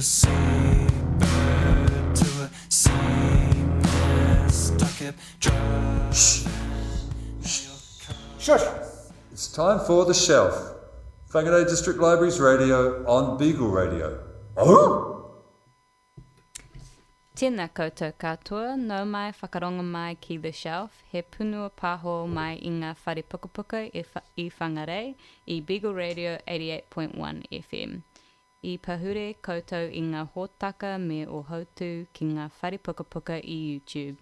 a seabird to a sea mist. I kept driving. Shush! It's time for The Shelf. Whangarei District Libraries Radio on Beagle Radio. Oh! Tēnā koutou katoa, nau mai whakaronga mai ki The Shelf, he punua pāho mai i ngā whare pukapuka i Whangarei, i Beagle Radio 88.1 FM. I pahure koutou i ngā hōtaka me o hautu ki ngā whare pukapuka i YouTube.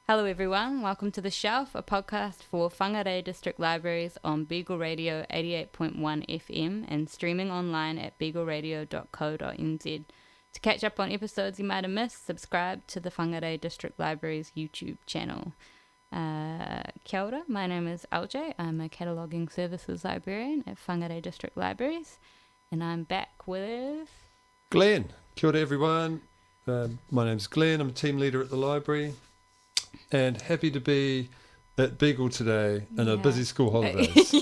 Hello everyone, welcome to The Shelf, a podcast for Whangarei District Libraries on Beagle Radio 88.1 FM and streaming online at beagleradio.co.nz. To catch up on episodes you might have missed, subscribe to the Whangarei District Libraries YouTube channel. Kia ora, my name is LJ. I'm a cataloguing services librarian at Whangarei District Libraries, and I'm back with... Glenn. Kia ora everyone. My name's Glenn. I'm a team leader at the library and happy to be at Beagle today in a busy school holidays.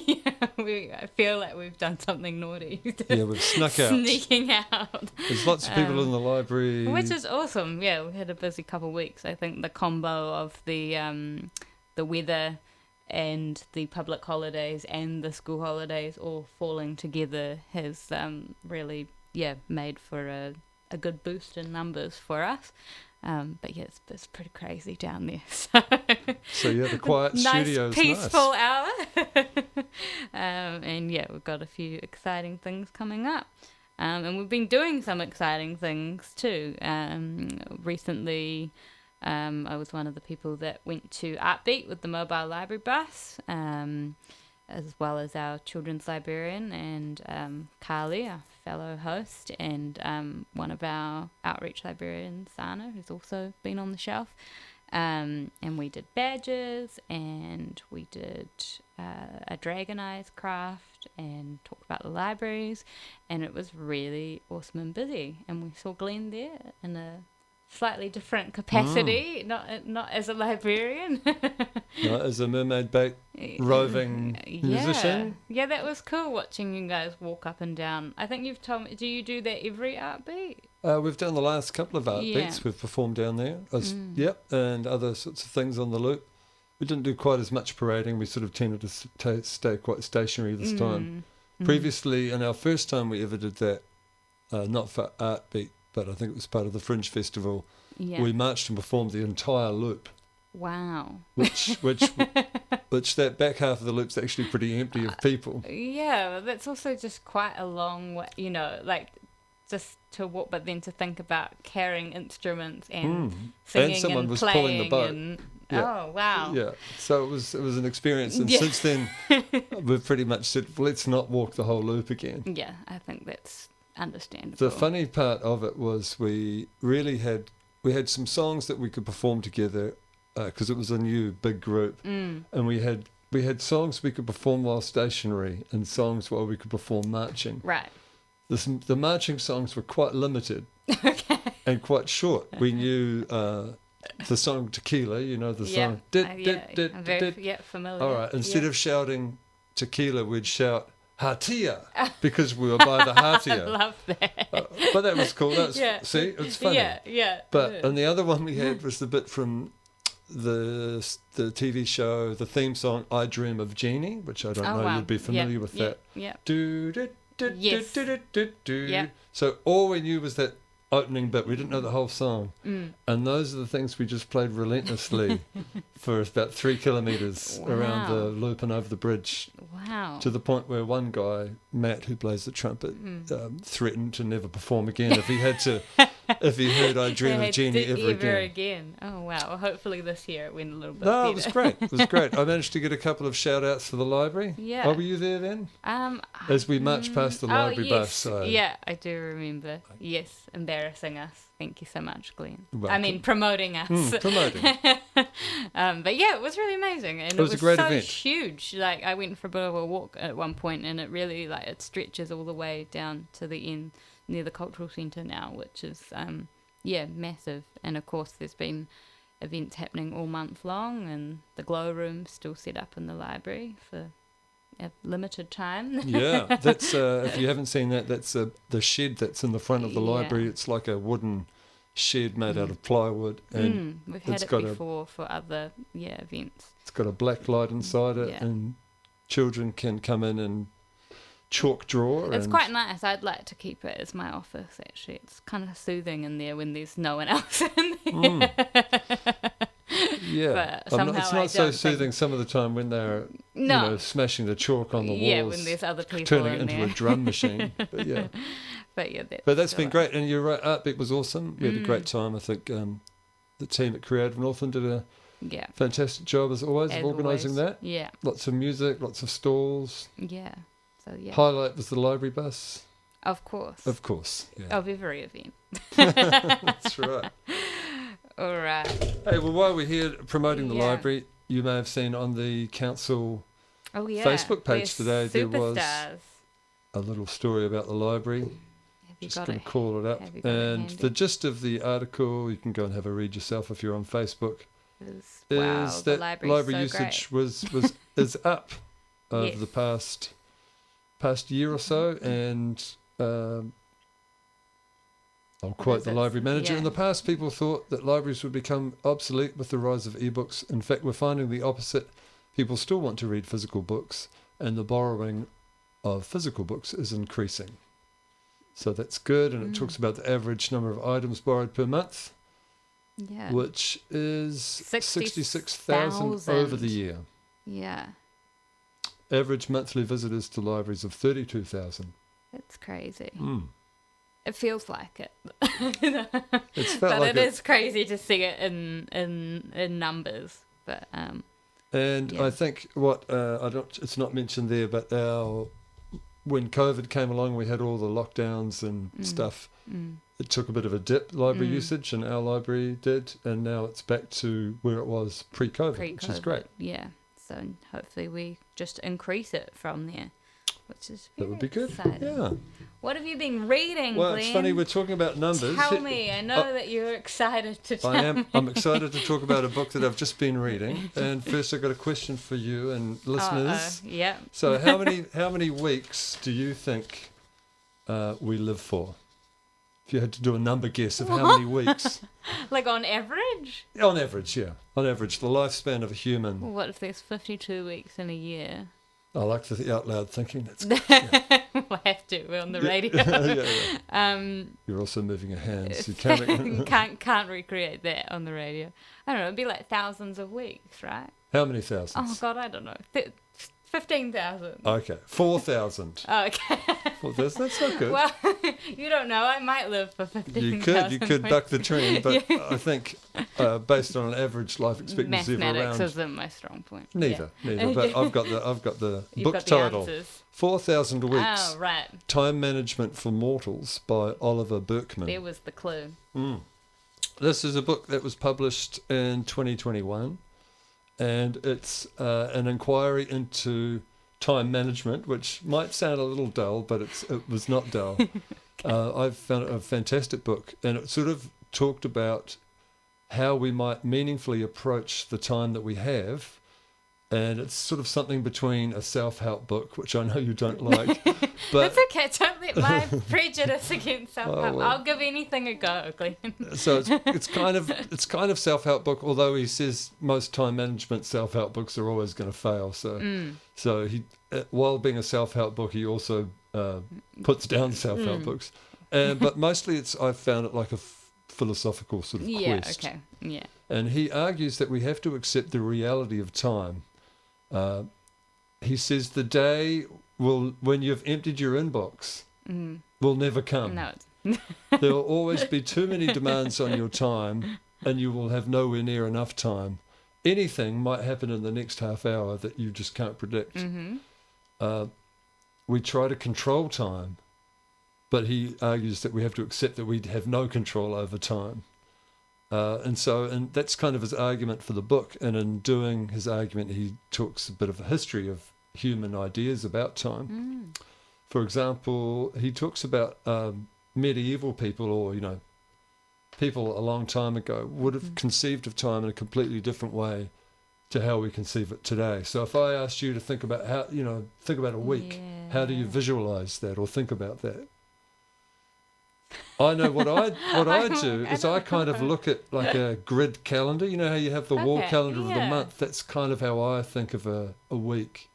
I feel like we've done something naughty. Yeah, we've snuck out. Sneaking out. There's lots of people in the library. Which is awesome. Yeah, we had a busy couple of weeks. I think the combo of the weather and the public holidays and the school holidays all falling together has really made for a good boost in numbers for us. But yeah, it's pretty crazy down there. So yeah, the quiet studio's nice, peaceful nice. Hour. And yeah, we've got a few exciting things coming up. And we've been doing some exciting things too. Recently, I was one of the people that went to ArtBeat with the mobile library bus, as well as our children's librarian and Carly, our fellow host, and one of our outreach librarians, Sana, who's also been on the shelf. And we did badges, and we did a dragon eyes craft, and talked about the libraries, and it was really awesome and busy. And we saw Glenn there in a slightly different capacity, not as a librarian. Not as a mermaid bait roving musician. Yeah, that was cool watching you guys walk up and down. I think you've told me, do you do that every ArtBeat? We've done the last couple of ArtBeats. We've performed down there. And other sorts of things on the loop. We didn't do quite as much parading. We sort of tended to stay quite stationary this time. Previously, in our first time we ever did that, not for ArtBeat, but I think it was part of the Fringe Festival. Yeah. We marched and performed the entire loop. Wow. Which that back half of the loop's actually pretty empty of people. Yeah, that's also just quite a long way, just to walk, but then to think about carrying instruments and singing and someone and was playing pulling the boat. Oh wow! Yeah, so it was an experience, and since then we've pretty much said, let's not walk the whole loop again. Yeah, I think that's understandable. The funny part of it was we had some songs that we could perform together because it was a new big group, and we had songs we could perform while stationary and songs while we could perform marching. Right. The marching songs were quite limited and quite short. We knew the song Tequila, the song. Very familiar. All right, instead of shouting Tequila, we'd shout Hatia because we were by the Hatia. I love that. But that was cool. See, it's funny. Yeah. But and the other one we had was the bit from the TV show, the theme song "I Dream of Jeannie," which I don't know you'd be familiar with that. Yeah. Yes. So all we knew was that opening bit. We didn't know the whole song, and those are the things we just played relentlessly for about 3 kilometres around the loop and over the bridge. Wow! To the point where one guy, Matt, who plays the trumpet, threatened to never perform again if he heard "I Dream of Jeannie" ever again. Oh wow! Well, hopefully this year it went a little bit. No, better. it was great. It was great. I managed to get a couple of shout outs for the library. Yeah. Oh, were you there then? As we marched past the library bus. So. Yeah, I do remember. Yes, embarrassing us. Thank you so much, Glenn. Welcome. I mean, promoting us. Promoting. But yeah, it was really amazing. And it was a great event. Huge. Like, I went for a bit of a walk at one point, and it really, it stretches all the way down to the end near the cultural centre now, which is, massive. And of course, there's been events happening all month long, and the glow room's still set up in the library for a limited time. Yeah, that's if you haven't seen that, that's the shed that's in the front of the library. It's like a wooden shed made out of plywood, and we've had it before for other events. It's got a black light inside it, and children can come in and chalk draw. It's quite nice. I'd like to keep it as my office, actually. It's kind of soothing in there when there's no one else in there. Yeah, but it's not so soothing some of the time when they're smashing the chalk on the walls. Yeah, when there's other people turning it in into there. A drum machine. But yeah, but that's been great. And you're right, ArtBeat was awesome. We had a great time. I think the team at Creative Northland did a fantastic job as always of organising that. Yeah, lots of music, lots of stalls. Yeah, so highlight was the library bus. Of course. Yeah. Of every event. That's right. All right. Hey, well, while we're here promoting the library, you may have seen on the council Facebook page today there was a little story about the library. Just going to call it up. And the gist of the article, you can go and have a read yourself if you're on Facebook, is that library usage is up over the past year or so, and I'll quote the library manager. In the past, people thought that libraries would become obsolete with the rise of ebooks. In fact, we're finding the opposite. People still want to read physical books, and the borrowing of physical books is increasing. So that's good, and it talks about the average number of items borrowed per month, which is 66,000 over the year. Yeah. Average monthly visitors to libraries of 32,000. That's crazy. It feels like it. It's felt but like it is crazy to see it in numbers. But I think what it's not mentioned there, but when COVID came along, we had all the lockdowns and stuff. It took a bit of a dip, library usage, and our library did, and now it's back to where it was pre-COVID, which is great. Yeah, so hopefully we just increase it from there, which is very that would be good. Exciting. Yeah. What have you been reading, Well, Glenn? it's funny, we're talking about numbers. Tell me. I know that you're excited to tell me. I'm excited to talk about a book that I've just been reading. And first I've got a question for you and listeners. Yeah. So how many weeks do you think we live for? If you had to do a number guess of how many weeks. Like on average? On average, yeah. On average, the lifespan of a human. Well, what if there's 52 weeks in a year? I like the out loud thinking. That's good. Yeah. We'll have to. We're on the radio. You're also moving your hands. You can't recreate that on the radio. I don't know. It'd be like thousands of weeks, right? How many thousands? Oh God, I don't know. 15,000. Okay, 4,000. Oh, okay. Well, that's not good. Well, you don't know. I might live for 15,000. You could buck the trend, but I think based on an average life expectancy of around. Mathematics isn't my strong point. Neither. But I've got the book title. 4,000 Weeks. Oh, right. Time Management for Mortals by Oliver Burkeman. There was the clue. This is a book that was published in 2021. And it's an inquiry into time management, which might sound a little dull, but it was not dull. I've found it a fantastic book, and it sort of talked about how we might meaningfully approach the time that we have. And it's sort of something between a self-help book, which I know you don't like. But it's okay. Don't let my prejudice against self-help. Well, I'll give anything a go, Glenn. So it's kind of self-help book. Although he says most time management self-help books are always going to fail. So he, while being a self-help book, he also puts down self-help books. But mostly I've found it like a philosophical sort of quest. Yeah. Okay. Yeah. And he argues that we have to accept the reality of time. He says the day when you've emptied your inbox will never come. No. There will always be too many demands on your time, and you will have nowhere near enough time. Anything might happen in the next half hour that you just can't predict. We try to control time, but he argues that we have to accept that we have no control over time. And that's kind of his argument for the book. And in doing his argument, he talks a bit of a history of human ideas about time. For example, he talks about medieval people, or people a long time ago would have conceived of time in a completely different way to how we conceive it today. So if I asked you to think about think about a week, how do you visualize that or think about that? I know what I do is I kind of look at like a grid calendar. You know how you have the wall calendar of the month? That's kind of how I think of a week.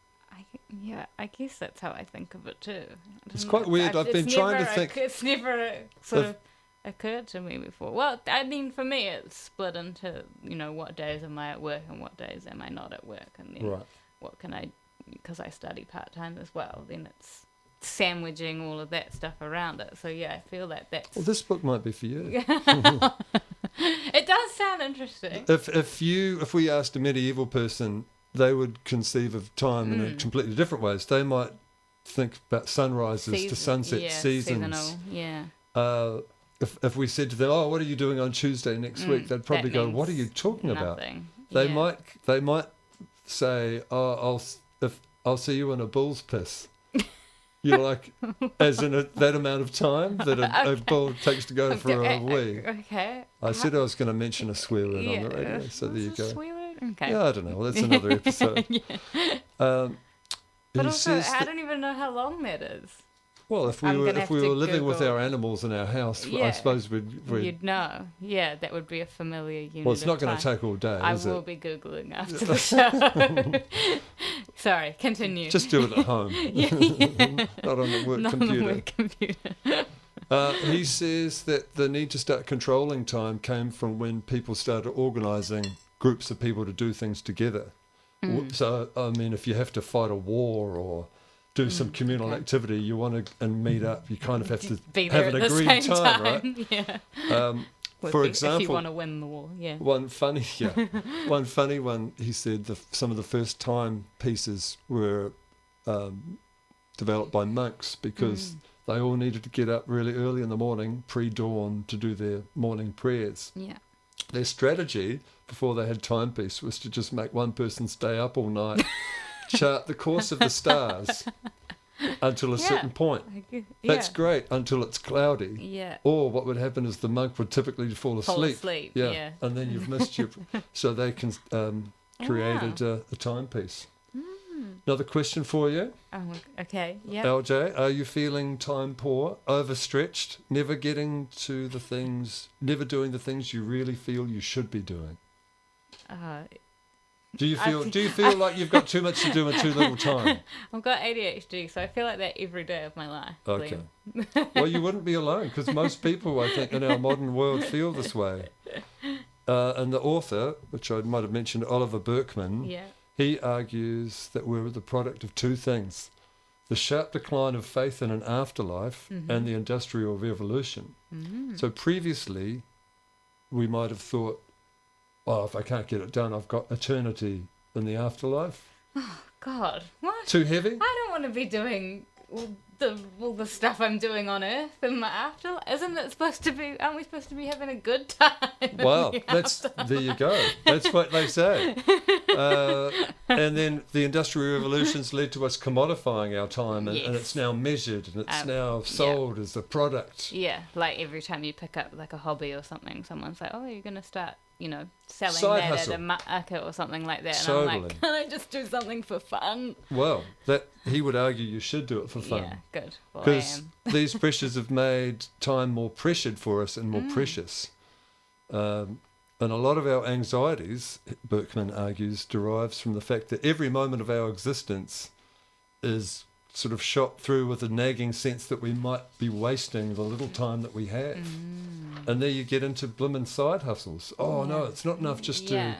I guess that's how I think of it too. It's quite weird. I've been trying to think. It's never sort of occurred to me before. Well, I mean, for me, it's split into, what days am I at work and what days am I not at work, and then what can I, because I study part-time as well, then it's sandwiching all of that stuff around it. So yeah, I feel like that's... Well, this book might be for you. It does sound interesting. If we asked a medieval person, they would conceive of time in a completely different ways. They might think about sunrises to sunset seasons. Seasonal, If we said to them, "Oh, what are you doing on Tuesday next week?" They'd probably go, "What are you talking about?" They might say, "Oh, I'll see you in a bull's piss." You're like, as in that amount of time that a bull takes to go for a wee. Okay. I said I was going to mention a swear word on the radio, so there you go. Swear word? Okay. Yeah, I don't know. Well, that's another episode. But also, I don't even know how long that is. Well, if we were living with our animals in our house, I suppose we'd... You'd know. Yeah, that would be a familiar unit. Well, it's not going to take all day, is it? I will be Googling after the show. Sorry, continue. Just do it at home. Not on the work computer. He says that the need to start controlling time came from when people started organising groups of people to do things together. So, I mean, if you have to fight a war or do some communal activity, you want to meet up, you kind of have to have an agreed time, right? Yeah. For example, if you want to win the war, one funny one, he said some of the first time pieces were developed by monks because they all needed to get up really early in the morning, pre-dawn, to do their morning prayers. Yeah. Their strategy before they had timepiece was to just make one person stay up all night, chart the course of the stars until a certain point. That's great until it's cloudy. Yeah. Or what would happen is the monk would typically fall asleep. Yeah. And then you've missed your... So they created a timepiece. Another question for you. Oh, okay. Yeah. LJ, are you feeling time poor, overstretched, never doing the things you really feel you should be doing? Do you feel like you've got too much to do and too little time? I've got ADHD, so I feel like that every day of my life. Okay. Well, you wouldn't be alone, because most people, I think, in our modern world feel this way. And the author, which I might have mentioned, Oliver Burkeman, he argues that we're the product of two things: the sharp decline of faith in an afterlife and the Industrial Revolution. So previously, we might have thought, oh, if I can't get it done, I've got eternity in the afterlife. Oh, God. What? Too heavy? I don't want to be doing all the stuff I'm doing on Earth in my afterlife. Aren't we supposed to be having a good time? Well, there you go. That's what they say. And then the Industrial Revolutions led to us commodifying our time, and it's now measured, and it's now sold as a product. Yeah, like every time you pick up like a hobby or something, someone's like, oh, you're going to start, selling Side that hustle. at a market or something like that. And Totally. I'm like, can I just do something for fun? Well, he would argue you should do it for fun. Yeah, good. Well, I Because am. these pressures have made time more pressured for us and more precious. And a lot of our anxieties, Berkman argues, derives from the fact that every moment of our existence is sort of shot through with a nagging sense that we might be wasting the little time that we have. And there you get into blimmin' side hustles. Oh, no, it's not enough just to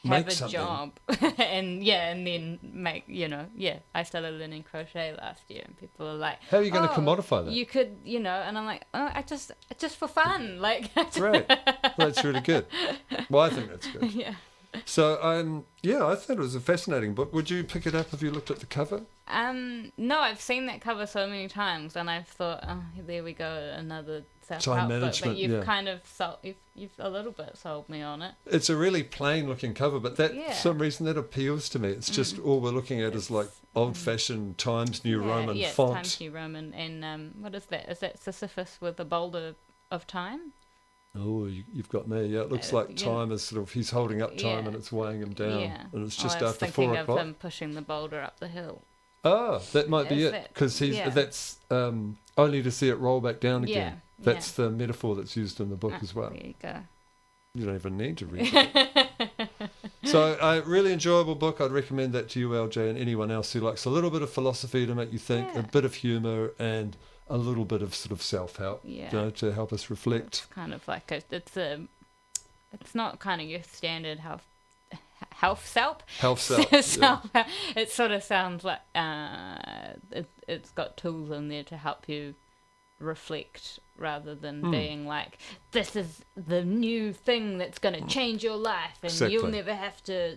make have a something. job and then make, I started learning crochet last year, and people are like, how are you going to commodify that? You could, and I'm like, oh, I just for fun, like. Great. That's really good. Well, I think that's good. Yeah. So, I thought it was a fascinating book. Would you pick it up if you looked at the cover? No, I've seen that cover so many times, and I've thought, oh, there we go, another time self-help management. book. But you've kind of you've a little bit sold me on it. It's a really plain-looking cover, but for some reason that appeals to me. It's just all we're looking at is like old-fashioned Times New Roman font. Times New Roman, and what is that? Is that Sisyphus with a boulder of time? Oh, you've got me. Yeah, it looks like time is sort of, he's holding up time and it's weighing him down. Yeah. And it's just I was after thinking 4 of o'clock. him pushing the boulder up the hill. Oh, that might be Is it. Because that's only to see it roll back down again. Yeah. That's the metaphor that's used in the book as well. There you go. You don't even need to read it. So, a really enjoyable book. I'd recommend that to you, LJ, and anyone else who likes a little bit of philosophy to make you think, a bit of humour, and a little bit of sort of self-help, to help us reflect. It's kind of like it's not kind of your standard health self. It sort of sounds like it's got tools in there to help you reflect rather than being like, this is the new thing that's going to change your life and you'll never have to,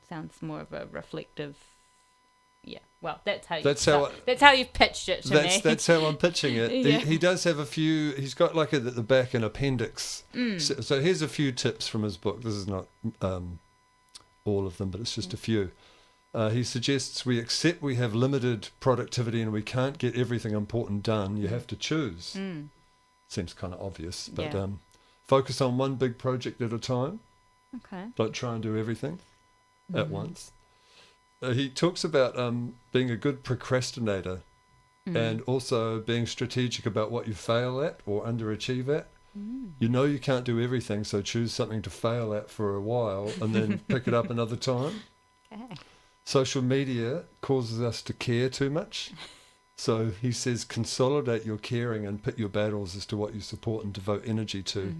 sounds more of a reflective. Well, that's how you've pitched it to me. That's how I'm pitching it. He does have a few. He's got like at the back an appendix. So here's a few tips from his book. This is not all of them, but it's just a few. He suggests we accept we have limited productivity and we can't get everything important done. You have to choose. Seems kind of obvious, but focus on one big project at a time. Okay. Don't try and do everything at once. He talks about being a good procrastinator and also being strategic about what you fail at or underachieve at. You know you can't do everything, so choose something to fail at for a while and then pick it up another time. Okay. Social media causes us to care too much. So he says consolidate your caring and pick your battles as to what you support and devote energy to.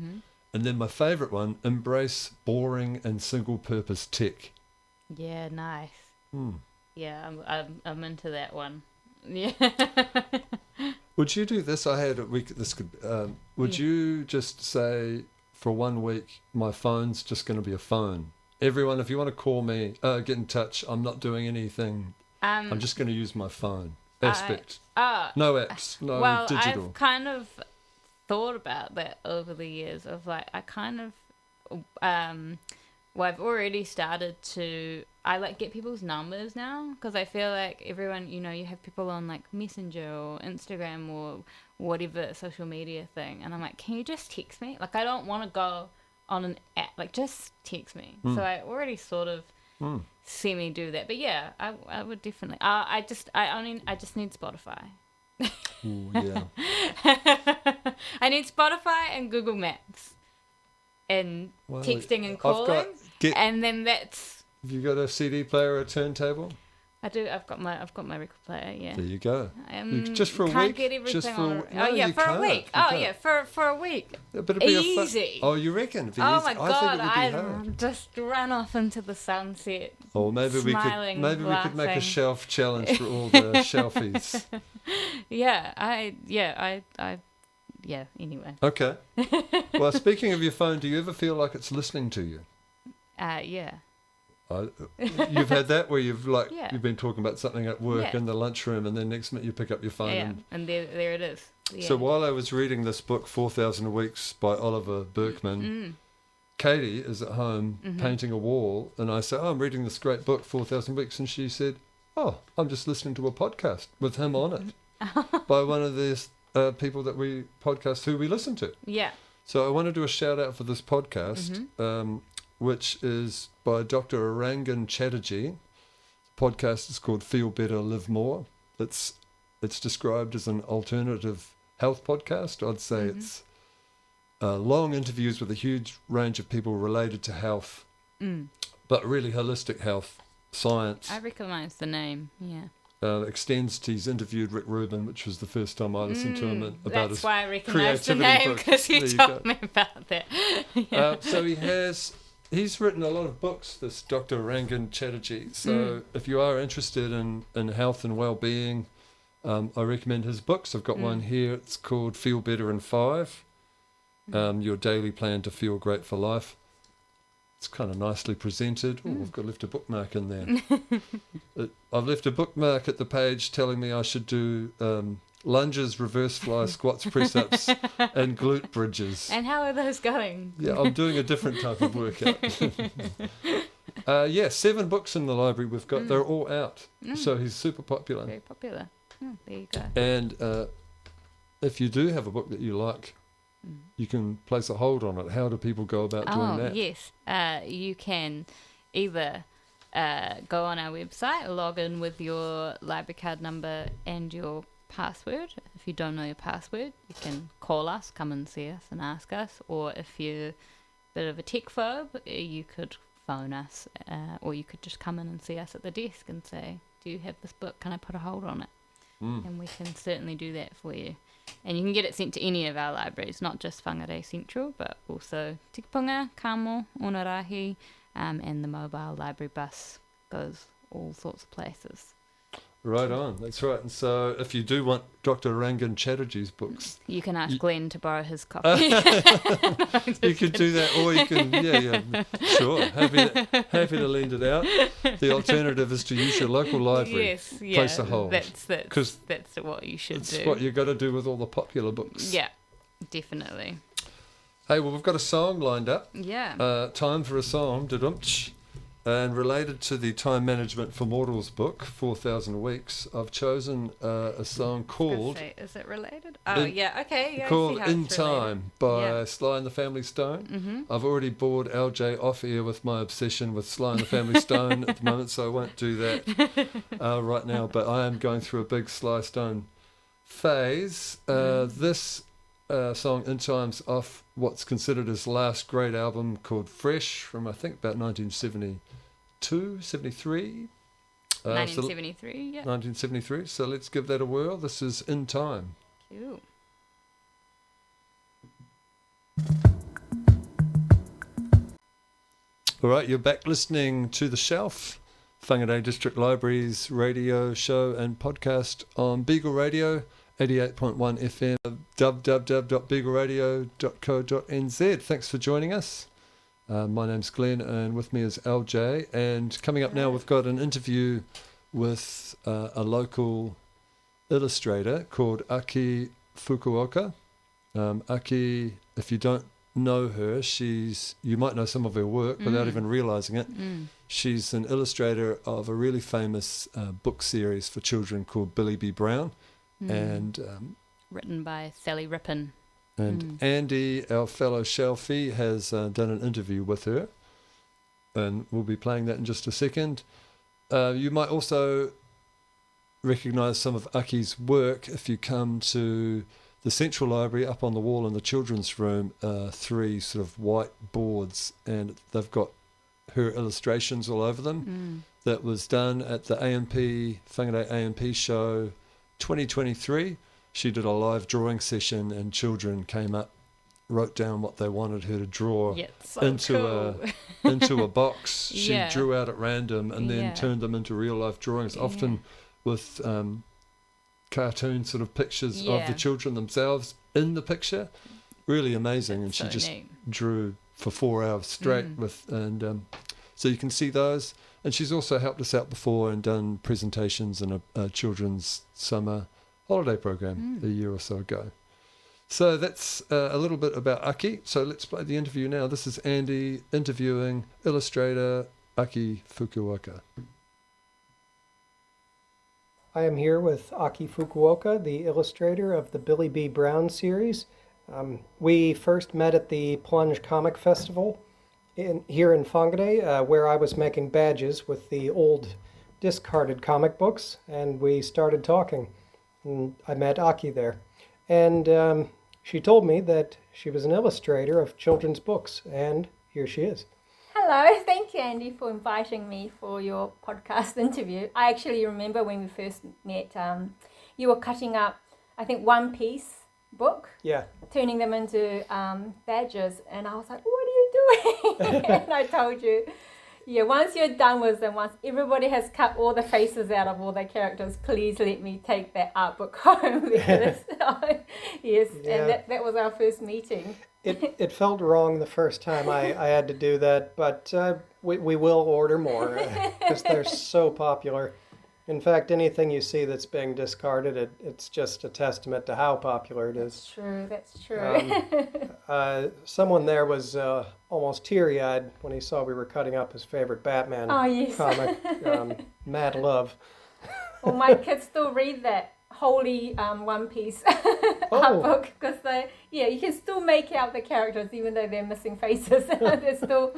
And then my favourite one, embrace boring and single-purpose tech. Yeah, nice. Yeah, I'm into that one. Yeah. Would you do this? I had a week. This could. Would you just say for 1 week, my phone's just going to be a phone? Everyone, if you want to call me, get in touch. I'm not doing anything. I'm just going to use my phone. Aspect. No apps. No digital. I've kind of thought about that over the years. Of like, I kind of. I've already started to. I like get people's numbers now because I feel like everyone, you have people on like Messenger or Instagram or whatever social media thing, and I'm like, can you just text me? Like, I don't want to go on an app. Like, just text me. So I already sort of see me do that. But yeah, I would definitely. I just need Spotify. Ooh, yeah. I need Spotify and Google Maps and texting and calling, and then that's. Have you got a CD player or a turntable? I do. I've got my record player. Yeah. There you go. Just for a week. Can't get everything on. For a week. For a week. But easy. You reckon? Oh my God! I'd just run off into the sunset. Or maybe we could make a shelf challenge for all the shelfies. Anyway. Okay. Well, speaking of your phone, do you ever feel like it's listening to you? Yeah. You've had that where you've been talking about something at work in the lunchroom, and then next minute you pick up your phone and there it is. Yeah. So while I was reading this book 4,000 Weeks by Oliver Burkeman, Katie is at home painting a wall, and I said, I'm reading this great book 4,000 Weeks, and she said, I'm just listening to a podcast with him on it by one of the people that we podcast who we listen to. Yeah. So I want to do a shout out for this podcast, which is by Dr. Arangan Chatterjee. The podcast is called Feel Better, Live More. It's described as an alternative health podcast. I'd say it's long interviews with a huge range of people related to health, but really holistic health, science. I recognise the name, yeah. Extends to he's interviewed Rick Rubin, which was the first time I listened to him about his creativity. That's why I recognise the name, because you told me about that. So he's written a lot of books, this Dr. Arangan Chatterjee. So if you are interested in health and well-being, I recommend his books. I've got one here. It's called Feel Better in 5, Your Daily Plan to Feel Great for Life. It's kind of nicely presented. Oh, I've left a bookmark in there. I've left a bookmark at the page telling me I should do lunges, reverse fly, squats, press-ups, and glute bridges. And how are those going? Yeah, I'm doing a different type of workout. 7 books in the library we've got. They're all out. So he's super popular. Very popular. There you go. And if you do have a book that you like, you can place a hold on it. How do people go about doing that? Yes. You can either go on our website, log in with your library card number and your password. If you don't know your password, you can call us, come and see us and ask us. Or if you're a bit of a tech phobe, you could phone us, or you could just come in and see us at the desk and say, do you have this book? Can I put a hold on it? And we can certainly do that for you. And you can get it sent to any of our libraries, not just Whangarei Central, but also Tikapunga, Kamo, Onarahi, and the mobile library bus goes all sorts of places. Right on, that's right. And so if you do want Dr. Rangan Chatterjee's books... You can ask Glenn to borrow his copy. You could do that, or you can, sure, happy to lend it out. The alternative is to use your local library. Yes, place a hold. That's what you should do. It's what you've got to do with all the popular books. Yeah, definitely. Hey, well, we've got a song lined up. Yeah. Time for a song, da-dumpch. And related to the Time Management for Mortals book, 4,000 Weeks, I've chosen a song called... Is it related? Oh, okay. Yeah, called I see how In it's Time by Sly and the Family Stone. Mm-hmm. I've already bored LJ off air with my obsession with Sly and the Family Stone at the moment, so I won't do that right now. But I am going through a big Sly Stone phase. This song, In Time's off what's considered his last great album called Fresh from, I think, about 1972, 73. 1973, yeah. 1973. So let's give that a whirl. This is In Time. Cool. All right, you're back listening to The Shelf, Whangarei District Libraries radio show and podcast on Beagle Radio, 88.1 FM, www.beagleradio.co.nz. Thanks for joining us. My name's Glenn, and with me is LJ. And coming up now, we've got an interview with a local illustrator called Aki Fukuoka. Aki, if you don't know her, you might know some of her work without even realising it. She's an illustrator of a really famous book series for children called Billie B Brown. And written by Sally Rippon. And Andy, our fellow Shelfie, has done an interview with her, and we'll be playing that in just a second. You might also recognise some of Aki's work if you come to the Central Library. Up on the wall in the children's room, 3 sort of white boards, and they've got her illustrations all over them. That was done at the Whangarei AMP show 2023. She did a live drawing session, and children came up, wrote down what they wanted her to draw into a box. She drew out at random and then turned them into real life drawings, often with cartoon sort of pictures of the children themselves in the picture. Really amazing. And she just drew for 4 hours straight so you can see those. And she's also helped us out before and done presentations in a children's summer holiday program a year or so ago. So that's a little bit about Aki. So let's play the interview now. This is Andy interviewing illustrator Aki Fukuoka. I am here with Aki Fukuoka, the illustrator of the Billie B Brown series. We first met at the Plunge Comic Festival here in Whangarei, where I was making badges with the old discarded comic books, and we started talking. And I met Aki there. And she told me that she was an illustrator of children's books, and here she is. Hello, thank you, Andy, for inviting me for your podcast interview. I actually remember when we first met, you were cutting up, I think, One Piece book, turning them into badges, and I was like, what are you doing? And I told you, once you're done with them, once everybody has cut all the faces out of all the characters, please let me take that art book home. Because, and that was our first meeting. It felt wrong the first time I had to do that, but we will order more because they're so popular. In fact, anything you see that's being discarded, it's just a testament to how popular it is. That's true. Someone there was almost teary-eyed when he saw we were cutting up his favorite Batman comic, Mad Love. Well, my kids still read that holy One Piece art book, because you can still make out the characters even though they're missing faces. They're still,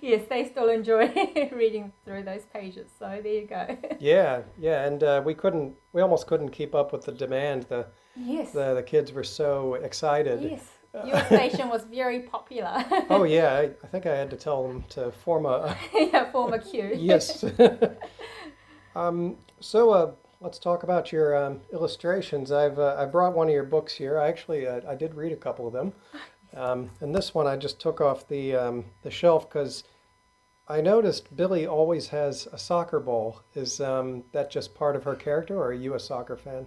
yes, they still enjoy reading through those pages. So there you go. Yeah, and we almost couldn't keep up with the demand. The kids were so excited. Yes. Your station was very popular. Oh yeah, I think I had to tell them to form a queue. Yes. So let's talk about your illustrations. I brought one of your books here. I did read a couple of them, and this one I just took off the shelf because I noticed Billie always has a soccer ball. Is that just part of her character, or are you a soccer fan?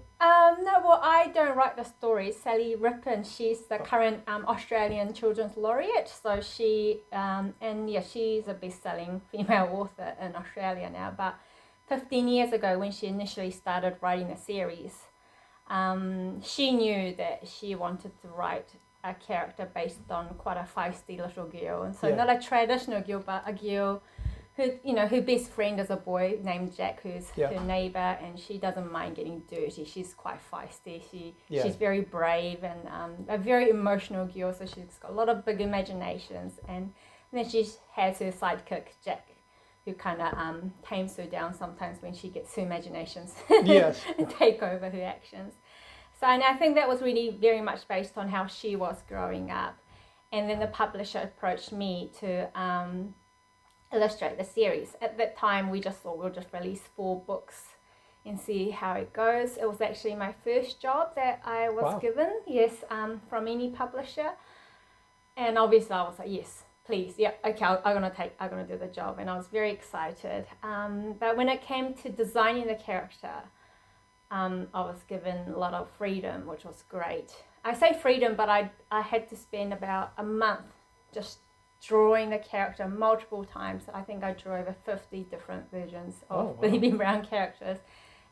No, well, I don't write the stories. Sally Rippon, she's the current Australian Children's Laureate. So she's a best-selling female author in Australia now. But 15 years ago, when she initially started writing the series, she knew that she wanted to write a character based on quite a feisty little girl. And so not a traditional girl, but a girl who, her best friend is a boy named Jack, who's her neighbour, and she doesn't mind getting dirty. She's quite feisty. She's very brave and a very emotional girl, so she's got a lot of big imaginations. And then she has her sidekick, Jack, who kind of tames her down sometimes when she gets her imaginations and take over her actions. So, and I think that was really very much based on how she was growing up. And then the publisher approached me to illustrate the series. At that time, we just thought we'll just release 4 books and see how it goes. It was actually my first job that I was given, from any publisher. And obviously I was like, yes, please, okay, I'm gonna do the job. And I was very excited. But when it came to designing the character, I was given a lot of freedom, which was great. I say freedom, but I had to spend about a month just drawing the character multiple times. I think I drew over 50 different versions of Billie B Brown characters,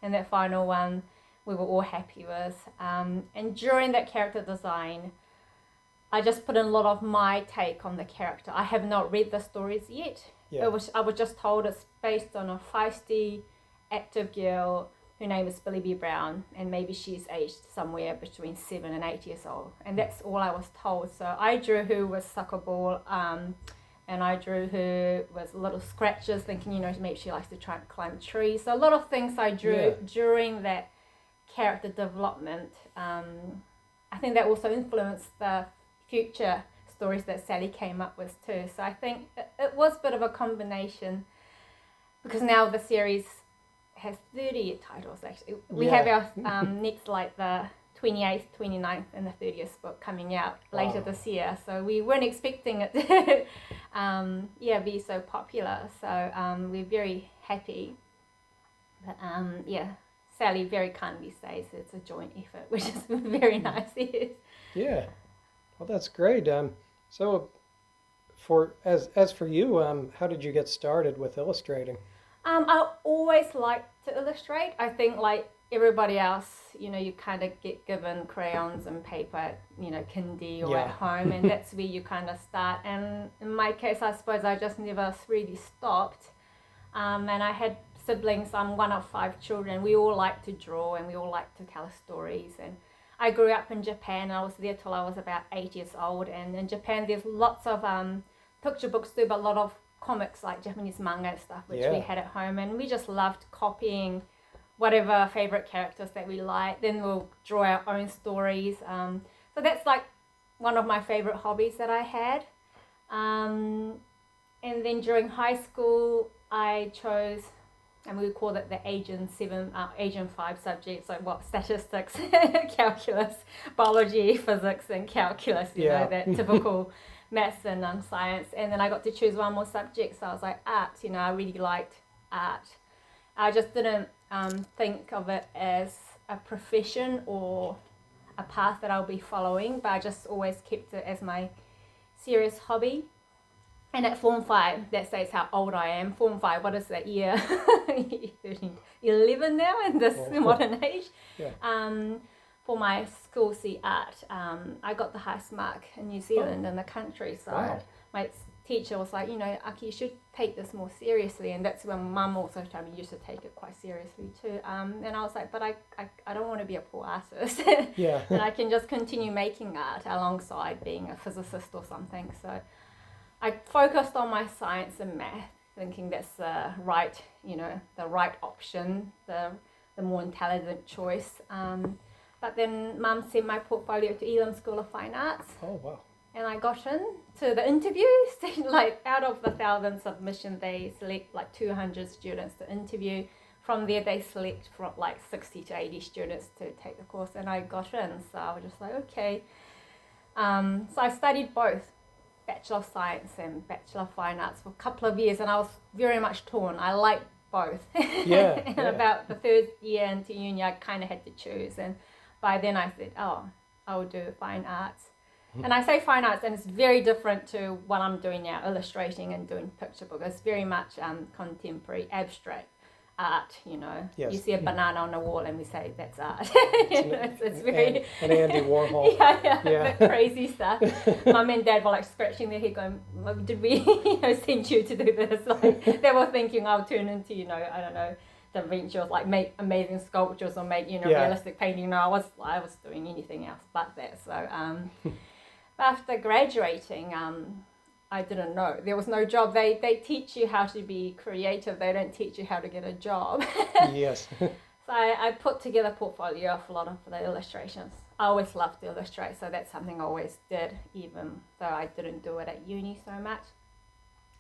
and that final one we were all happy with. And during that character design, I just put in a lot of my take on the character. I have not read the stories yet. I was just told it's based on a feisty, active girl. Her name is Billie B Brown, and maybe she's aged somewhere between 7 and 8 years old. And that's all I was told. So I drew her with soccer ball, and I drew her with little scratches, thinking, maybe she likes to try and climb trees. So a lot of things I drew during that character development. I think that also influenced the future stories that Sally came up with too. So I think it was a bit of a combination, because now the series has 30 titles actually. We have our next, the 28th, 29th and the 30th book coming out later this year. So we weren't expecting it to be so popular. So we're very happy. But Sally very kindly says it's a joint effort, which is very nice. Yeah. Well, that's great. So as for you, how did you get started with illustrating? I always liked to illustrate. I think like everybody else, you kind of get given crayons and paper, kindy or at home, and that's where you kind of start. And in my case, I suppose I just never really stopped. And I had siblings. I'm one of 5 children. We all like to draw and we all like to tell stories. And I grew up in Japan. I was there till I was about 8 years old. And in Japan, there's lots of picture books too, but a lot of comics like Japanese manga and stuff, which we had at home, and we just loved copying whatever favorite characters that we liked. Then we'll draw our own stories. So that's like one of my favorite hobbies that I had. And then during high school, I chose, and we call it the Asian 5 subjects, like statistics, calculus, biology, physics, and calculus. That typical maths and science. And then I got to choose one more subject, so I was like art. I really liked art. I just didn't think of it as a profession or a path that I'll be following, but I just always kept it as my serious hobby. And at Form 5, that says how old I am. Form 5, what is that year? 11 now in this modern age. For my school C art, I got the highest mark in New Zealand in the country. So my teacher was like, Aki, you should take this more seriously. And that's when Mum also told me you should take it quite seriously too. And I was like, but I don't want to be a poor artist. Yeah. And I can just continue making art alongside being a physicist or something. So I focused on my science and math, thinking that's the right option, the more intelligent choice. But then Mum sent my portfolio to Elam School of Fine Arts. Oh, wow. And I got in to the interviews. Like out of the 1,000 submissions, they select like 200 students to interview. From there, they select from like 60 to 80 students to take the course, and I got in. So I was just like, okay. So I studied both Bachelor of Science and Bachelor of Fine Arts for a couple of years, and I was very much torn. I liked both. Yeah. And about the third year into uni, I kind of had to choose. And by then I said, I will do fine arts. And I say fine arts, and it's very different to what I'm doing now, illustrating and doing picture book. It's very much contemporary, abstract art, Yes. You see a banana on the wall and we say, that's art. It's very... And Andy Warhol. yeah. A bit crazy stuff. Mum and Dad were like scratching their head going, did we send you to do this? Like, they were thinking I'll turn into, I don't know, Da Vinci, or like make amazing sculptures or make, realistic painting. No, I was doing anything else but that. So, after graduating, I didn't know. There was no job. They teach you how to be creative. They don't teach you how to get a job. Yes. So I put together a portfolio of a lot of the illustrations. I always loved to illustrate, so that's something I always did, even though I didn't do it at uni so much.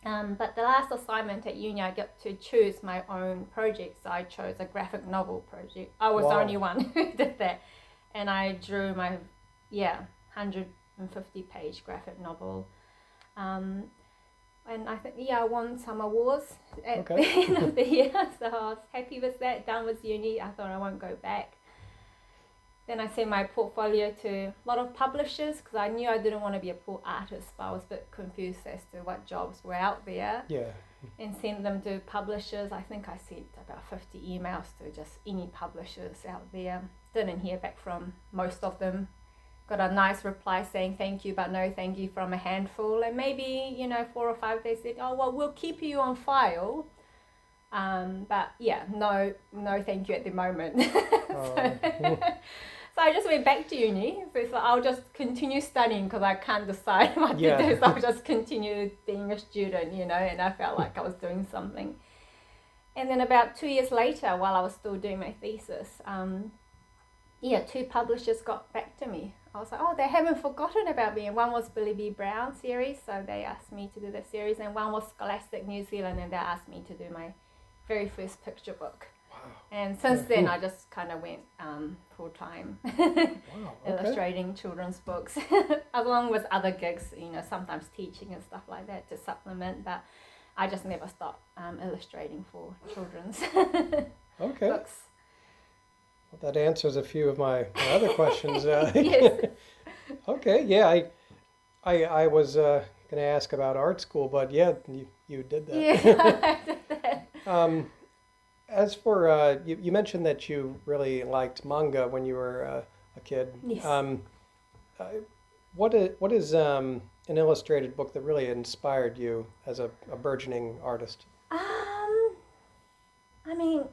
But the last assignment at uni, I got to choose my own project. So I chose a graphic novel project. I was the only one who did that. And I drew my, 150-page graphic novel. And I think, I won some awards at the end of the year. So I was happy with that. Done with uni. I thought I won't go back. Then I sent my portfolio to a lot of publishers because I knew I didn't want to be a poor artist, but I was a bit confused as to what jobs were out there. Yeah. And sent them to publishers. I think I sent about 50 emails to just any publishers out there. Didn't hear back from most of them. Got a nice reply saying thank you, but no thank you from a handful. And maybe, 4 or 5 they said, oh, well, we'll keep you on file. But no thank you at the moment. So I just went back to uni. So I'll just continue studying because I can't decide what to do. So I'll just continue being a student, and I felt like I was doing something. And then about 2 years later, while I was still doing my thesis, 2 publishers got back to me. I was like, oh, they haven't forgotten about me. And one was Billie B Brown series, so they asked me to do the series. And one was Scholastic New Zealand, and they asked me to do my very first picture book. Wow. And since then, I just kind of went full-time illustrating children's books, along with other gigs, sometimes teaching and stuff like that to supplement. But I just never stopped illustrating for children's books. Well, that answers a few of my other questions. Yes. Okay, yeah, I was going to ask about art school, but you did that. Yeah, I did that. As for, you mentioned that you really liked manga when you were a kid. Yes. What is an illustrated book that really inspired you as a burgeoning artist? I mean,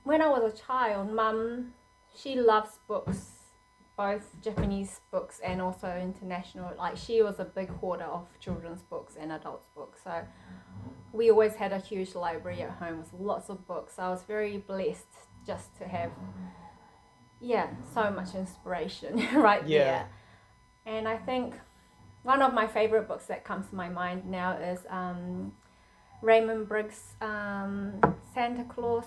when I was a child, Mum, she loves books, both Japanese books and also international. Like, she was a big hoarder of children's books and adults' books. So we always had a huge library at home with lots of books. I was very blessed just to have, so much inspiration right there. And I think one of my favorite books that comes to my mind now is Raymond Briggs' Santa Claus.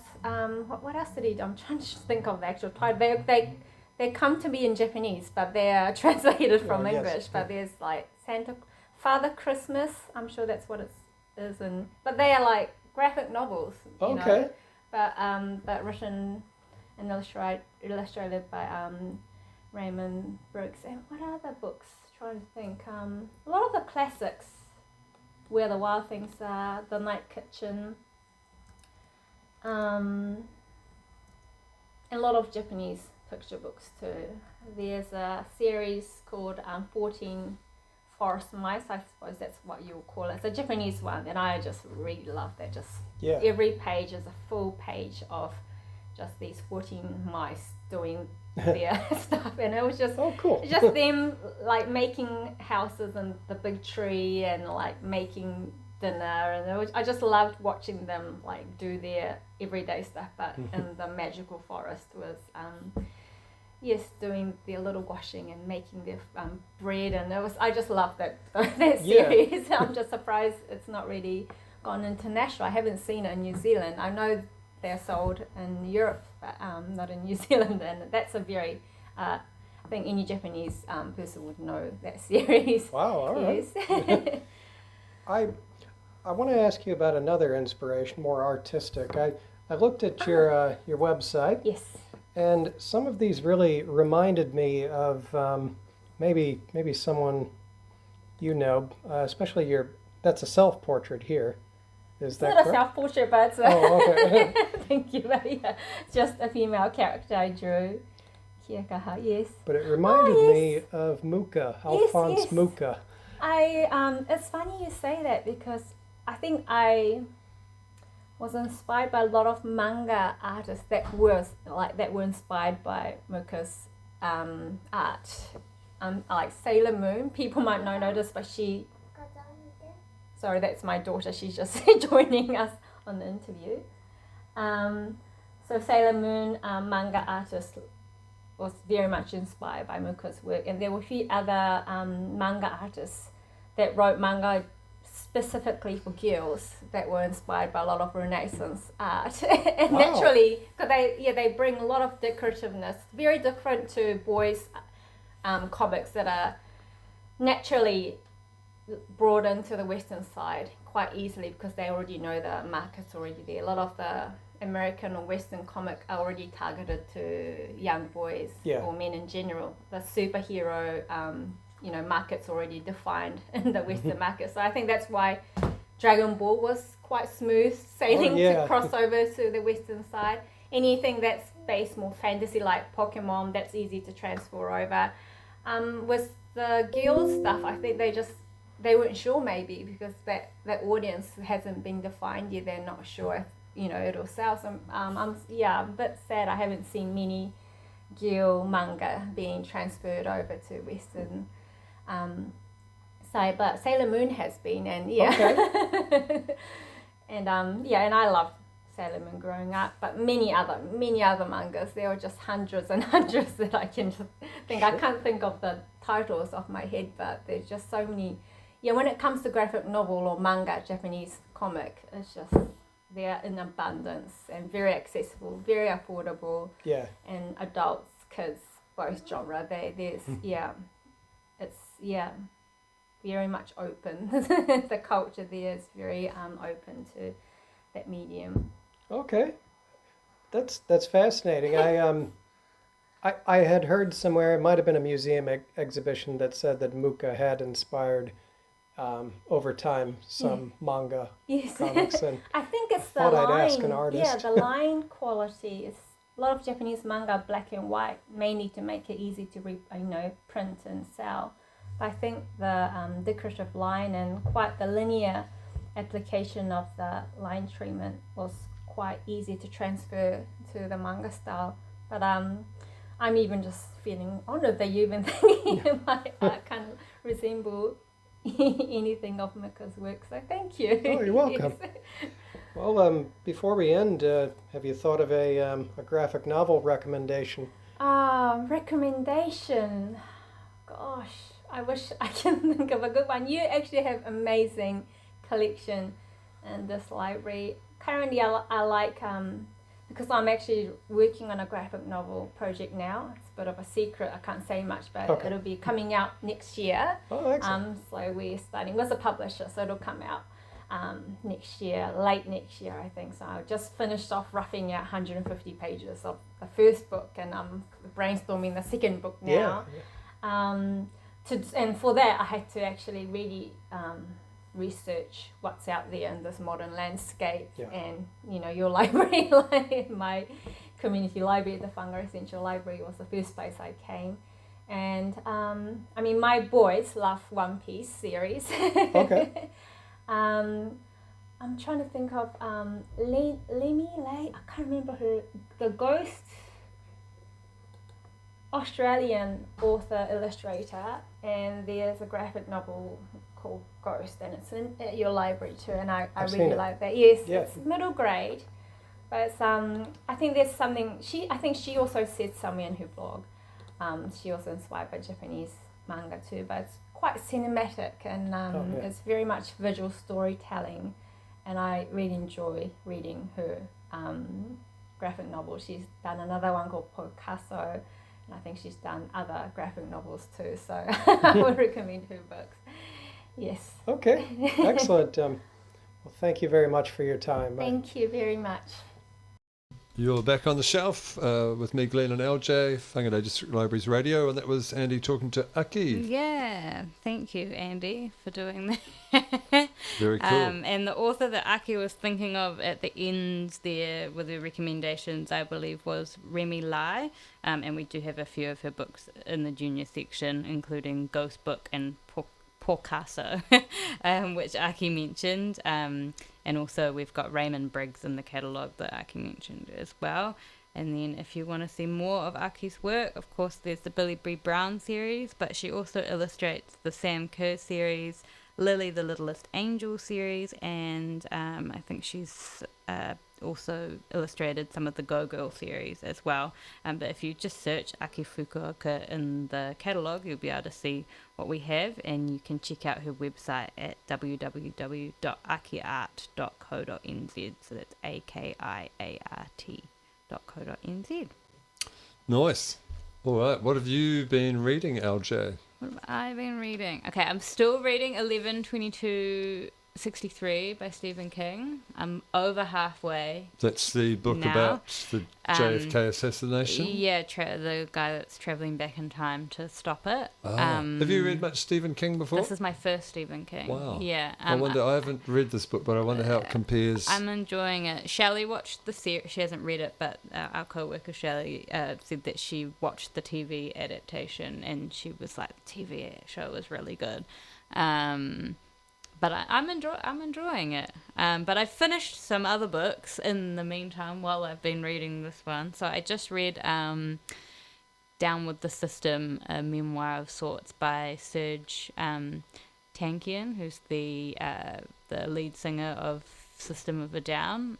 What else did he do? I'm trying to think of the actual title. They come to me in Japanese, but they are translated from English. But there's like Father Christmas. I'm sure that's what it is. But they are like graphic novels. You know? But written and illustrated by Raymond Briggs. And what other books? Trying to think. A lot of the classics. Where the Wild Things Are, The Night Kitchen, and a lot of Japanese picture books too. There's a series called 14 forest mice, I suppose that's what you would call it. It's a Japanese one, and I just really love that. Just every page is a full page of just these 14 mice doing their stuff, and it was just cool. just them like making houses in the big tree and like making dinner, and I just loved watching them like do their everyday stuff, but in the magical forest was doing their little washing and making their bread, and I just loved that series. I'm just surprised it's not really gone international. I haven't seen it in New Zealand. I know they're sold in Europe, but not in New Zealand, and that's a very I think any Japanese person would know that series. Wow, all right. I want to ask you about another inspiration, more artistic. I looked at your website. Yes. And some of these really reminded me of maybe someone you know, especially that's a self-portrait here. Is that correct? correct? It's not a self-portrait, but it's okay. thank you. But yeah, just a female character I drew. Kiekaha, yes. But it reminded me of Muka, Alphonse Muka. It's funny you say that because I think I was inspired by a lot of manga artists that were inspired by Muka's art. Like Sailor Moon, people might not notice, but sorry, that's my daughter. She's just joining us on the interview. So Sailor Moon manga artist was very much inspired by Muka's work, and there were a few other manga artists that wrote manga specifically for girls that were inspired by a lot of Renaissance art. And naturally, because they bring a lot of decorativeness, very different to boys' comics that are naturally brought into the Western side quite easily because they already know the market's already there. A lot of the American or Western comic are already targeted to young boys or men in general. The superhero market's already defined in the Western market. So I think that's why Dragon Ball was quite smooth sailing to cross over to the Western side. Anything that's based more fantasy like Pokemon, that's easy to transfer over. With the girls stuff, I think they weren't sure maybe because that audience hasn't been defined yet. They're not sure if it'll sell. So I'm a bit sad I haven't seen many girl manga being transferred over to Western side, but Sailor Moon has been, and and I loved Sailor Moon growing up, but many other mangas. There were just hundreds and hundreds that I can just think. I can't think of the titles off my head, but there's just so many. Yeah, when it comes to graphic novel or manga, Japanese comic, it's just they're in abundance and very accessible, very affordable. Yeah. And adults, kids, both genre. It's very much open. The culture there is very open to that medium. Okay, that's fascinating. I had heard somewhere, it might have been a museum exhibition that said that Muka had inspired over time some manga comics, and I think it's the line. I'd ask an artist. Yeah, the line quality is a lot of Japanese manga black and white, mainly to make it easy to print and sell. But I think the decorative line and quite the linear application of the line treatment was quite easy to transfer to the manga style. But I'm even just feeling honored that you even think my art can resemble anything of Mika's work. So thank you. Oh, you're welcome. Yes. Well, before we end, have you thought of a graphic novel recommendation? Recommendation? Gosh, I wish I can think of a good one. You actually have amazing collection in this library. Currently, I like, because I'm actually working on a graphic novel project now. It's a bit of a secret. I can't say much, but it'll be coming out next year. Oh, excellent. So we're starting with a publisher, so it'll come out next year, late next year, I think. So I just finished off roughing out 150 pages of the first book, and I'm brainstorming the second book now. And for that, I had to actually really research what's out there in this modern landscape. And your library, like my community library at the Whangarei Central Library, was the first place I came, And I mean, my boys love One Piece series. Okay. I'm trying to think of Lei. I can't remember her. The ghost Australian author illustrator, and there's a graphic novel called Ghost, and it's in at your library too. And I really like that. Yes, it's middle grade, but it's, I think there's something. I think she also said somewhere in her blog. She also inspired by Japanese manga too, but it's quite cinematic and it's very much visual storytelling, and I really enjoy reading her graphic novel. She's done another one called Picasso, and I think she's done other graphic novels too, so I would recommend her books. Yes. Okay, excellent. Well, thank you very much for your time. Thank you very much. You're back on the shelf with me, Glenn, and LJ, Whangarei District Libraries Radio, and that was Andy talking to Aki. Yeah, thank you, Andy, for doing that. Very cool. And the author that Aki was thinking of at the end there with the recommendations, I believe, was Remy Lai, and we do have a few of her books in the junior section, including Ghost Book and Picasso, which Aki mentioned. And also we've got Raymond Briggs in the catalogue that Aki mentioned as well. And then if you want to see more of Aki's work, of course there's the Billie B Brown series, but she also illustrates the Sam Kerr series, Lily the Littlest Angel series, and I think she's also illustrated some of the Go Girl series as well. But if you just search Aki Fukuoka in the catalogue, you'll be able to see what we have, and you can check out her website at www.akiart.co.nz. So that's AKIART.co.nz. Nice. All right. What have you been reading, LJ? What have I been reading? Okay, I'm still reading 11/22/63 by Stephen King. I'm over halfway. That's the book now. about the JFK assassination? Yeah, the guy that's travelling back in time to stop it. Have you read much Stephen King before? This is my first Stephen King. Wow. Yeah. I haven't read this book, but I wonder how it compares. I'm enjoying it. Shelley watched the series. She hasn't read it, but our co-worker Shelley said that she watched the TV adaptation, and she was like, the TV show was really good. But I'm enjoying it. But I've finished some other books in the meantime while I've been reading this one. So I just read Down with the System, a memoir of sorts by Serge Tankian, who's the lead singer of System of a Down.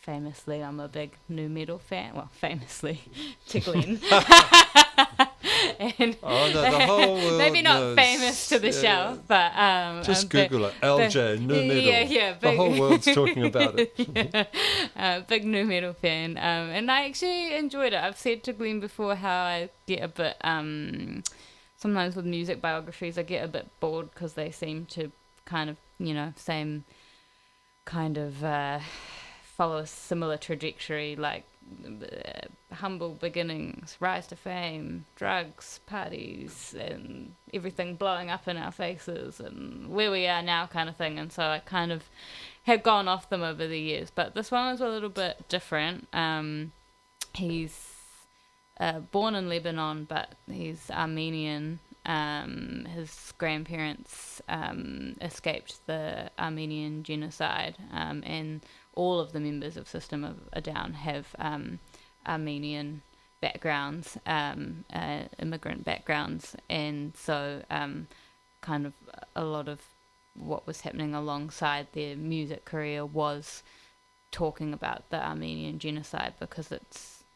Famously, I'm a big nu metal fan. Well, famously, to Glenn. And the whole world maybe not knows. famous to the shelf, but just Google it. LJ, nu metal. Yeah, the whole world's talking about it. Big nu metal fan, and I actually enjoyed it. I've said to Glenn before how I get a bit sometimes with music biographies I get a bit bored because they seem to kind of same kind of follow a similar trajectory, like humble beginnings, rise to fame, drugs, parties, and everything blowing up in our faces, and where we are now kind of thing. And so I kind of have gone off them over the years. But this one was a little bit different. He's born in Lebanon, but he's Armenian. His grandparents escaped the Armenian genocide, and all of the members of System of a Down have Armenian backgrounds, immigrant backgrounds, and so kind of a lot of what was happening alongside their music career was talking about the Armenian genocide, because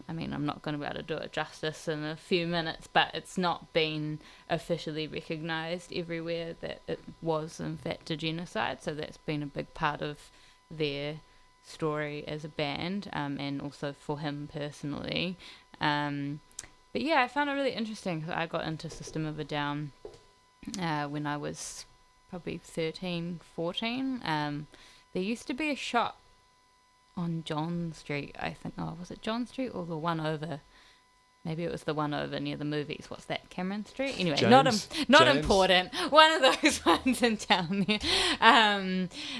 I'm not going to be able to do it justice in a few minutes, but it's not been officially recognised everywhere that it was in fact a genocide, so that's been a big part of their story as a band, and also for him personally. But yeah, I found it really interesting because I got into System of a Down when I was probably 13, 14. There used to be a shop on John Street, I think. Oh, was it John Street or the one over Maybe it was the one over near the movies. What's that? Cameron Street? Anyway, James. not important. One of those ones in town there.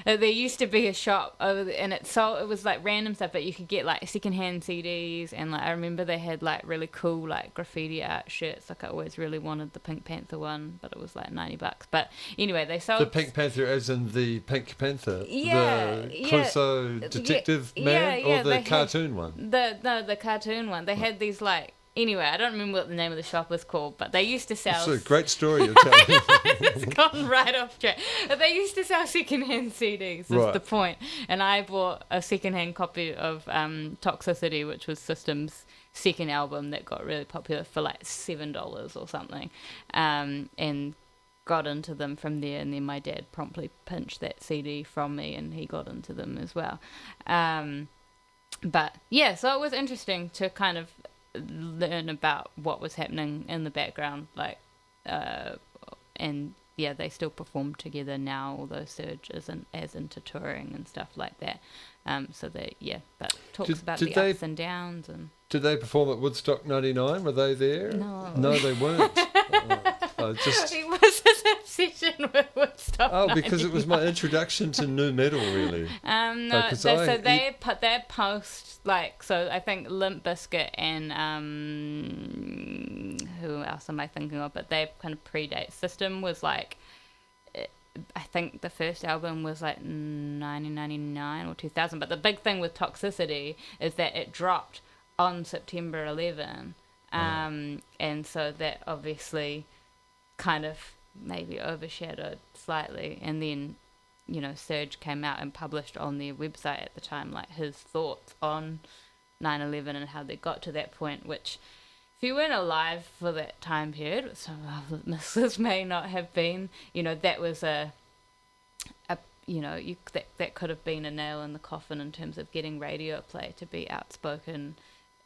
There used to be a shop over there, and it was like random stuff, but you could get like secondhand CDs, and like I remember they had like really cool like graffiti art shirts. Like I always really wanted the Pink Panther one, but it was like $90. But anyway, they sold the Pink Panther, as in the Pink Panther, yeah, the Clouseau detective man, or the cartoon one. The cartoon one. They had these like. Anyway, I don't remember what the name of the shop was called, but they used to sell... It's a great story you're telling. It's gone right off track. But they used to sell secondhand CDs, is the point. And I bought a secondhand copy of Toxicity, which was System's second album that got really popular, for like $7 or something. And got into them from there, and then my dad promptly pinched that CD from me, and he got into them as well. But yeah, so it was interesting to kind of learn about what was happening in the background, like and yeah, they still perform together now, although Serge isn't as into touring and stuff like that. So they but talks about the ups and downs. And did they perform at Woodstock 99? Were they there? No, they weren't. It was his obsession with Woodstock. Oh, because it was my introduction to nu metal, really. They post like, so I think Limp Bizkit and who else am I thinking of? But they kind of predate. System was like, I think the first album was like 1999 or 2000. But the big thing with Toxicity is that it dropped on September 11, and so that obviously kind of maybe overshadowed slightly. And then, you know, Serge came out and published on their website at the time like his thoughts on 9/11 and how they got to that point, which if you weren't alive for that time period, which some of the listeners may not have been, you know, that was that could have been a nail in the coffin in terms of getting radio play, to be outspoken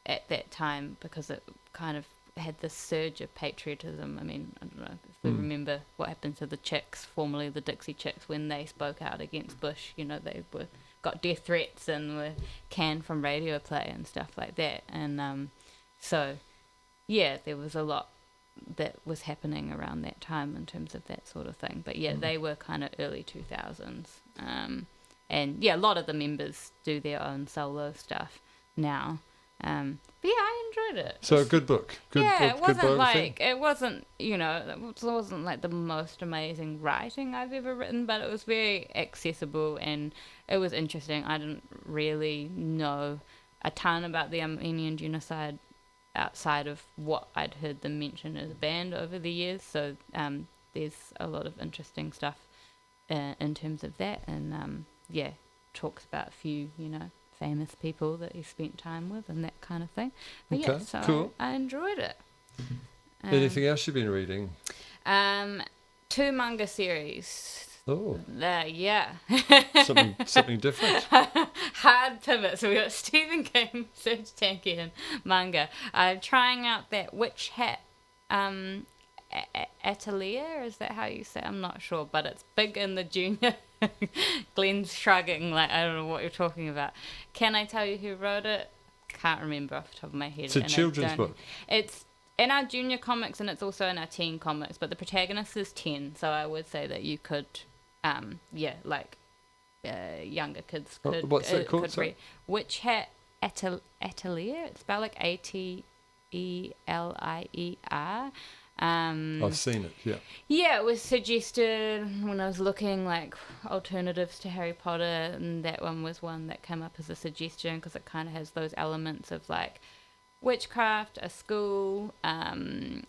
at that time, because it kind of had this surge of patriotism. I mean, I don't know if we remember what happened to the Chicks, formerly the Dixie Chicks, when they spoke out against Bush. You know, they got death threats and were canned from radio play and stuff like that. And so, yeah, there was a lot that was happening around that time in terms of that sort of thing. But yeah, they were kind of early 2000s. And yeah, a lot of the members do their own solo stuff now. But yeah, I enjoyed it. So a good book. It wasn't like the most amazing writing I've ever written, but it was very accessible and it was interesting. I didn't really know a ton about the Armenian genocide outside of what I'd heard them mention as a band over the years. So there's a lot of interesting stuff in terms of that, and talks about a few, famous people that he spent time with and that kind of thing. But okay, so cool. I enjoyed it. Anything else you've been reading? 2 manga series. Oh. Yeah. something different. Hard pivot. So we got Stephen King, Serge Tankian manga. Trying out that Witch Hat Atelier, is that how you say? I'm not sure, but it's big in the junior. Glenn's shrugging like I don't know what you're talking about. Can I tell you who wrote it? Can't remember off the top of my head. It's a children's book. It's in our junior comics and it's also in our teen comics, but the protagonist is 10, so I would say that you could younger kids could what's that called? Could read. Witch Hat Atelier. It's spelled like Atelier. I've seen it, yeah. Yeah, it was suggested when I was looking like alternatives to Harry Potter, and that one was one that came up as a suggestion because it kind of has those elements of like witchcraft, a school, and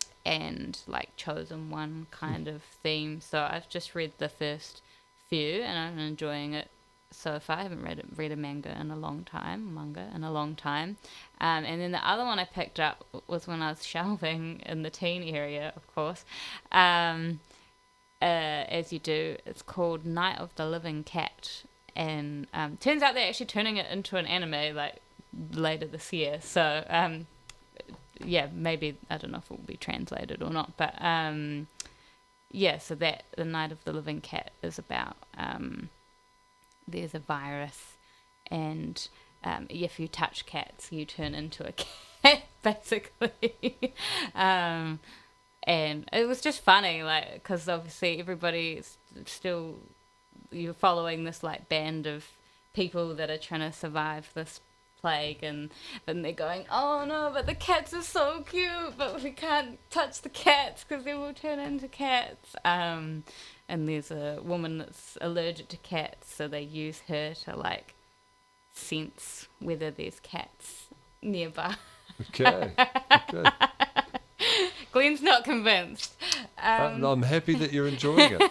like chosen one kind of theme. So I've just read the first few and I'm enjoying it so far. I haven't read a manga in a long time. And then the other one I picked up was when I was shelving in the teen area, of course. As you do, it's called Night of the Living Cat. And turns out they're actually turning it into an anime like later this year. So, maybe, I don't know if it will be translated or not. But, so that the Night of the Living Cat is about... there's a virus, and if you touch cats, you turn into a cat. basically. And it was just funny, like, because obviously everybody's still, you're following this like band of people that are trying to survive this plague, and then they're going, oh no, but the cats are so cute, but we can't touch the cats because they will turn into cats. And there's a woman that's allergic to cats, so they use her to like sense whether there's cats nearby. Okay. Glenn's not convinced. I'm happy that you're enjoying it.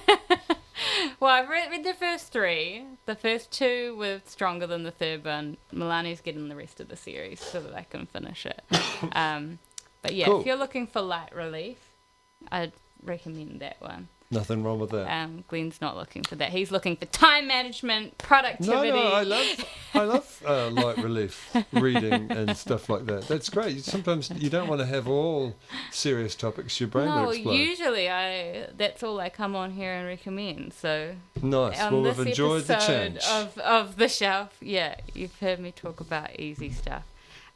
Well, I've read the first 3. The first 2 were stronger than the third one. Milani's getting the rest of the series so that I can finish it. But yeah, cool. If you're looking for light relief, I'd recommend that one. Nothing wrong with that. Glenn's not looking for that. He's looking for time management, productivity. No, I love light relief reading and stuff like that. That's great. Sometimes you don't want to have all serious topics. Your brain will explode. Usually that's all I come on here and recommend. So nice. Well, we've enjoyed the change of the shelf. Yeah, you've heard me talk about easy stuff.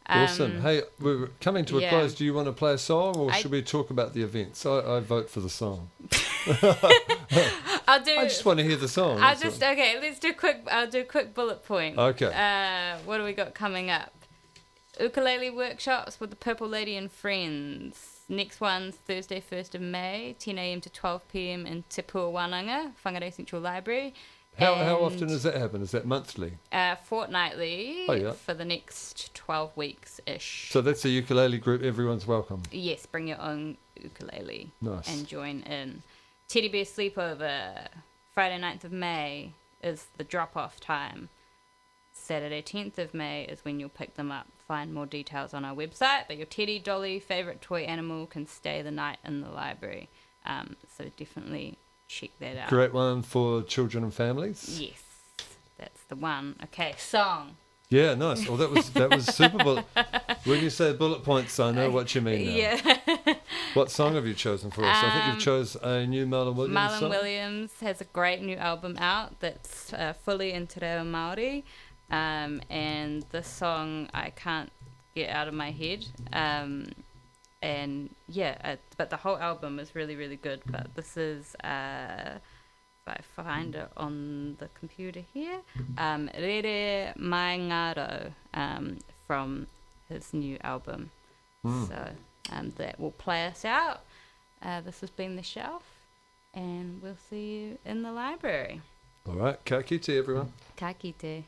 Awesome. Hey, we're coming to a close. Do you want to play a song, or should we talk about the events? I vote for the song. I just want to hear the song. Let's do quick. I'll do quick bullet point. Okay. What do we got coming up? Ukulele workshops with the Purple Lady and Friends. Next one's Thursday, 1st of May, 10 a.m. to 12 p.m. in Te Pua Whananga, Whangarei Central Library. How often does that happen? Is that monthly? Fortnightly for the next 12 weeks-ish. So that's a ukulele group. Everyone's welcome. Yes, bring your own ukulele. Nice. And join in. Teddy Bear Sleepover, Friday 9th of May is the drop-off time. Saturday 10th of May is when you'll pick them up. Find more details on our website, but your teddy, dolly, favourite toy animal can stay the night in the library. So definitely check that out. Great one for children and families. Yes, that's the one. Okay, song. Yeah, nice. Well, that was super bullet. When you say bullet points, I know what you mean now. Yeah. What song have you chosen for us? I think you've chose a new Marlon Williams song. Marlon Williams has a great new album out that's fully in Te Reo Māori. And this song I can't get out of my head. But the whole album is really, really good. But this is, if I find it on the computer here, Rere Mai Ngaro, from his new album. So that will play us out. This has been The Shelf, and we'll see you in the library. All right, ka kite everyone. Ka kite.